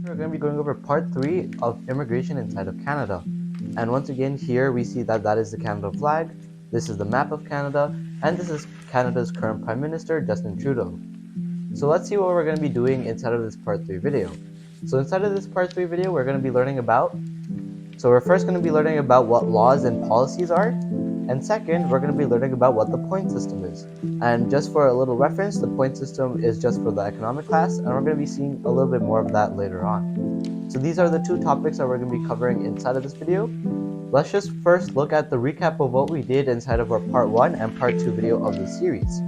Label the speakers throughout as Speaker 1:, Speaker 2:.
Speaker 1: We're going to be going over part 3 of immigration inside of Canada. And once again, here we see that is the Canada flag, this is the map of Canada, and this is Canada's current Prime Minister, Justin Trudeau. So let's see what we're going to be doing inside of this part 3 video. So inside of this part 3 video, we're going to be learning about, we're first going to be learning about what laws and policies are, and second, we're going to be learning about what the point system is. And just for a little reference, the point system is just for the economic class, and we're going to be seeing a little bit more of that later on. So these are the two topics that we're going to be covering inside of this video. Let's just first look at the recap of what we did inside of our part 1 and part 2 video of the series.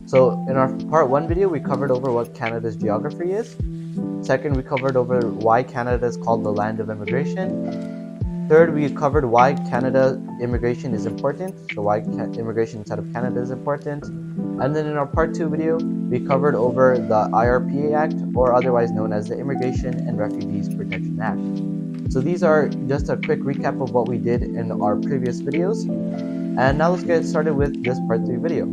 Speaker 1: So in our part 1 video, we covered over what Canada's geography is. Second, we covered over why Canada is called the land of immigration. Third, we covered why Canada immigration is important, so why immigration inside of Canada is important. And then in our part 2 video, we covered over the IRPA Act, or otherwise known as the Immigration and Refugees Protection Act. So these are just a quick recap of what we did in our previous videos. And now let's get started with this part 3 video.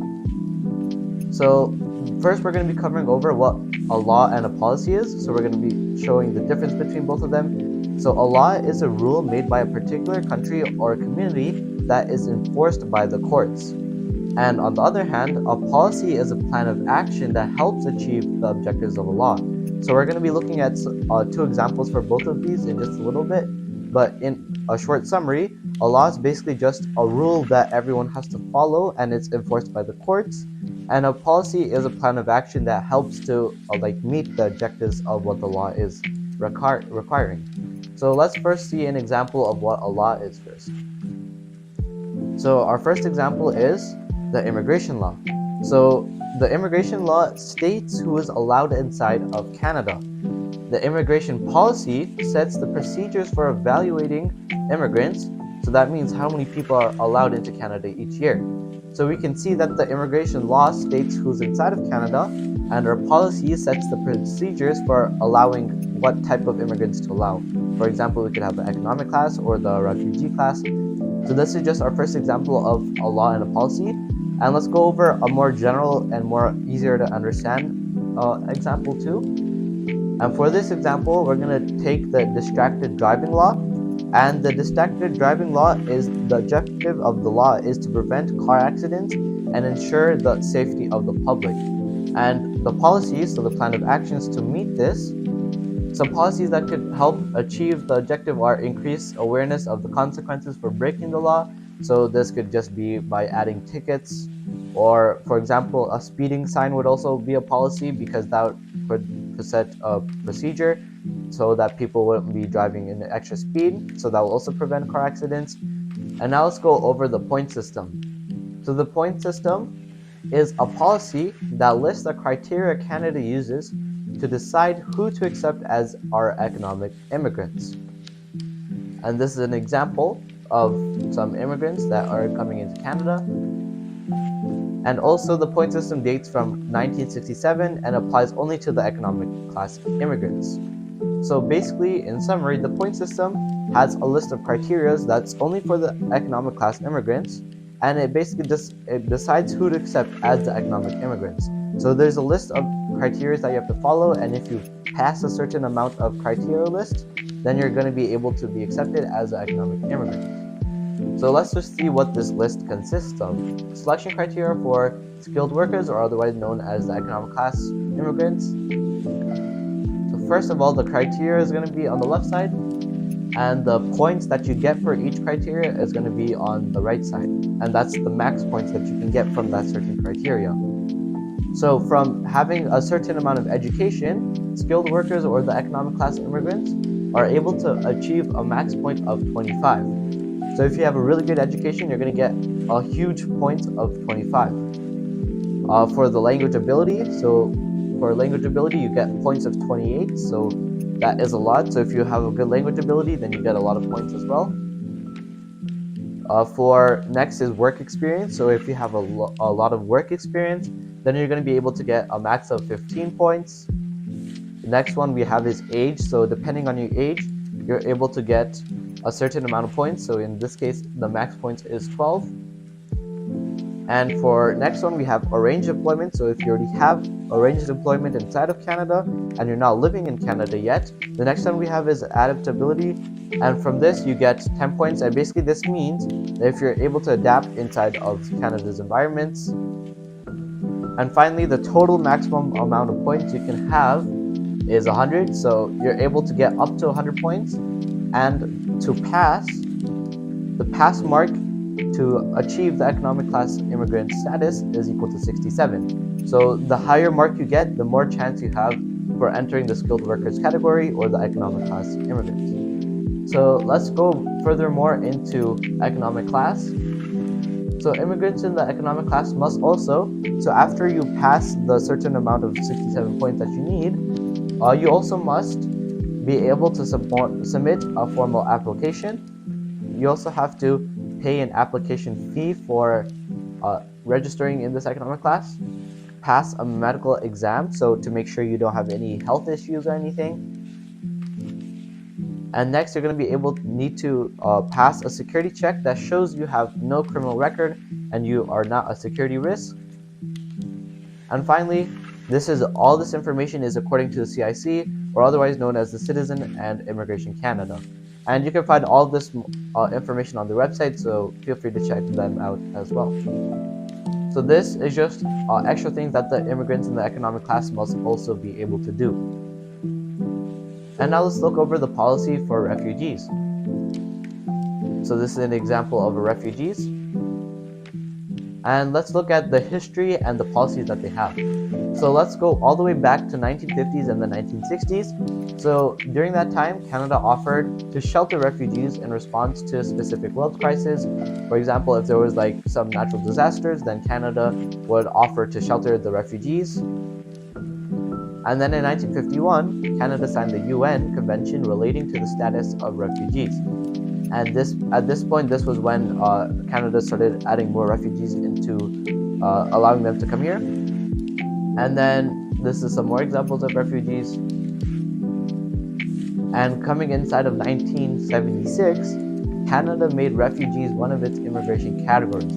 Speaker 1: So first we're going to be covering over what a law and a policy is. So we're going to be showing the difference between both of them. So a law is a rule made by a particular country or a community that is enforced by the courts. And on the other hand, a policy is a plan of action that helps achieve the objectives of a law. So we're going to be looking at two examples for both of these in just a little bit. But in a short summary, a law is basically just a rule that everyone has to follow and it's enforced by the courts. And a policy is a plan of action that helps to meet the objectives of what the law is requiring. So let's first see an example of what a law is first. So our first example is the immigration law. So the immigration law states who is allowed inside of Canada. The immigration policy sets the procedures for evaluating immigrants. So that means how many people are allowed into Canada each year. So we can see that the immigration law states who's inside of Canada, and our policy sets the procedures for allowing what type of immigrants to allow. For example, we could have the economic class or the refugee class. So this is just our first example of a law and a policy. And let's go over a more general and more easier to understand example 2. And for this example, we're going to take the distracted driving law. And the distracted driving law is the objective of the law is to prevent car accidents and ensure the safety of the public. And the policies, so the plan of actions to meet this, some policies that could help achieve the objective are increase awareness of the consequences for breaking the law. So this could just be by adding tickets, or for example, a speeding sign would also be a policy because that could set a procedure so that people wouldn't be driving in extra speed. So that will also prevent car accidents. And now let's go over the point system. So the point system is a policy that lists the criteria Canada uses to decide who to accept as our economic immigrants. And this is an example of some immigrants that are coming into Canada. And also the point system dates from 1967 and applies only to the economic class immigrants. So basically, in summary, the point system has a list of criteria that's only for the economic class immigrants, and it basically it decides who to accept as the economic immigrants. So there's a list of criteria that you have to follow, and if you pass a certain amount of criteria list, then you're going to be able to be accepted as an economic immigrant. So let's just see what this list consists of. Selection criteria for skilled workers, or otherwise known as the economic class immigrants. So first of all, the criteria is going to be on the left side, and the points that you get for each criteria is going to be on the right side. And that's the max points that you can get from that certain criteria. So from having a certain amount of education, skilled workers or the economic class immigrants are able to achieve a max point of 25. So if you have a really good education, you're going to get a huge point of 25. For the language ability, so for language ability, you get points of 28. So that is a lot. So if you have a good language ability, then you get a lot of points as well. For next is work experience. So if you have a lot of work experience, then you're going to be able to get a max of 15 points. The next one we have is age. So depending on your age, you're able to get a certain amount of points. So in this case, the max points is 12. And for next one, we have arranged employment. So if you already have arranged employment inside of Canada and you're not living in Canada yet, the next one we have is adaptability. And from this, you get 10 points. And basically, this means that if you're able to adapt inside of Canada's environments. And finally, the total maximum amount of points you can have is 100. So you're able to get up to 100 points. And to pass, the pass mark to achieve the economic class immigrant status is equal to 67. So the higher mark you get, the more chance you have for entering the skilled workers category or the economic class immigrants. So let's go furthermore into economic class. So immigrants in the economic class must also, so after you pass the certain amount of 67 points that you need, you also must be able to submit a formal application. You also have to pay an application fee for registering in this economic class, pass a medical exam, so to make sure you don't have any health issues or anything. And next, you're going to need to pass a security check that shows you have no criminal record and you are not a security risk. And finally, all this information is according to the CIC, or otherwise known as the Citizen and Immigration Canada. And you can find all this information on the website, so feel free to check them out as well. So this is just extra things that the immigrants in the economic class must also be able to do. And now let's look over the policy for refugees. So this is an example of refugees. And let's look at the history and the policies that they have. So let's go all the way back to 1950s and the 1960s. So during that time, Canada offered to shelter refugees in response to a specific world crisis. For example, if there was like some natural disasters, then Canada would offer to shelter the refugees. And then in 1951, Canada signed the UN Convention relating to the status of refugees. And at this point, this was when Canada started adding more refugees into allowing them to come here. And then this is some more examples of refugees. And coming inside of 1976, Canada made refugees one of its immigration categories.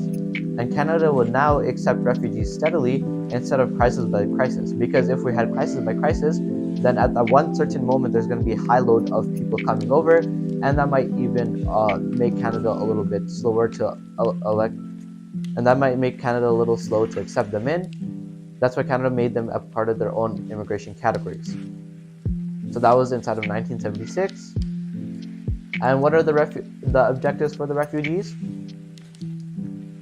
Speaker 1: And Canada will now accept refugees steadily instead of crisis by crisis. Because if we had crisis by crisis, then at that one certain moment, there's going to be a high load of people coming over, and that might even make Canada a little bit slower to elect, and that might make Canada a little slow to accept them in. That's why Canada made them a part of their own immigration categories. So that was inside of 1976. And what are the objectives for the refugees?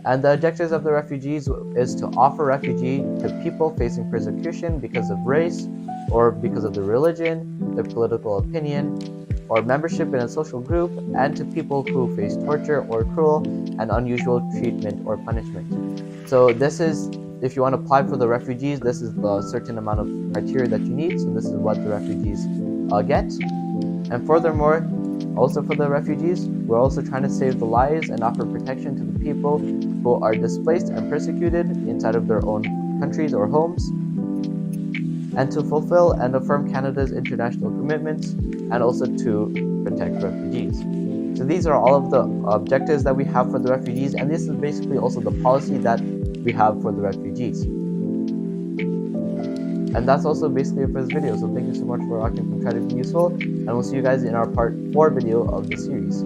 Speaker 1: And the objectives of the refugees is to offer refugee to people facing persecution because of race, or because of their religion, their political opinion, or membership in a social group, and to people who face torture or cruel and unusual treatment or punishment. So this is, if you want to apply for the refugees, this is the certain amount of criteria that you need. So this is what the refugees get. And furthermore, also for the refugees, we're also trying to save the lives and offer protection to the people who are displaced and persecuted inside of their own countries or homes, and to fulfill and affirm Canada's international commitments, and also to protect refugees. So these are all of the objectives that we have for the refugees, and this is basically also the policy that we have for the refugees. And that's also basically it for this video. So thank you so much for watching. Try to be useful, and we'll see you guys in our part 4 video of the series.